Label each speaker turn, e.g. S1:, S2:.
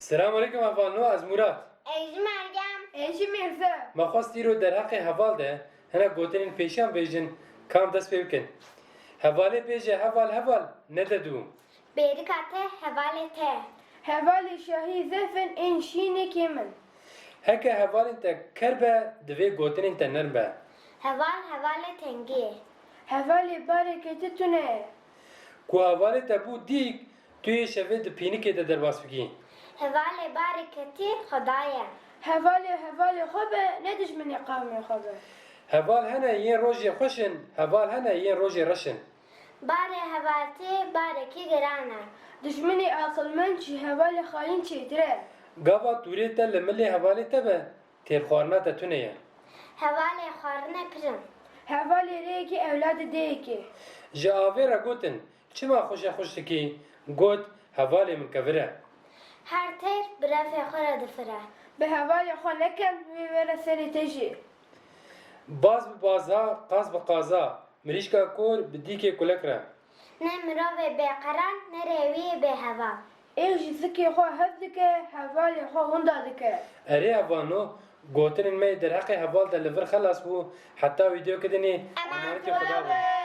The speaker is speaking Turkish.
S1: Selamun Aleyküm Havalno az Murat.
S2: Ejim Ergem.
S3: Eşi Mirza.
S1: Ma xwast îro derheqê heval de hene gotinên pêşiyan bêjin kam dest pê bikin. Hevalê bêje heval ne de dû.
S2: Berikate hevalete.
S3: Hevali şahi zefin en şine kemin.
S1: Heke hevalên te ker be divê gotinên te nirm be.
S2: Heval tengi.
S3: Hevali bareketi tune.
S1: Ku hevalê te bû dîk tu yê şevê di pînikê de derbas bikî.
S2: Heval bareketi Xudaya.
S3: Hevali xobe ne düşmeni kavmi xobe.
S1: Heval hene yên rojê xweşin, heval hene yên rojê reşin.
S2: Bare hevalti bareki gerana.
S3: Düşmeni akılmen çi hevali halin çetire.
S1: Gava tûrê te li milê hevalê te be têrxwarina te tune ye.
S2: Heval xwarine pirin.
S3: Hevali reki evladı deyki.
S1: Ji avê re gotin çima xweşe dikî got hevalê min kevire.
S2: Her ter birefê xwe re difire.
S3: Be hevali xo neken ve vere seri teji.
S1: Baz bi bazha, qaz bi qaza, mirîşka kor bi dîkê kulek re.
S2: Ne mirovê bêqeran ne rêwiyê bêheva.
S3: Ev ji zikê xo hev dike hevali xo hunda dike.
S1: Erê hevano gotinên me derheqê heval de li vir xelas bû heta wîdeo kidinê
S2: Eman
S1: emanetê
S2: Xuda
S1: Xuda
S2: be.
S1: be.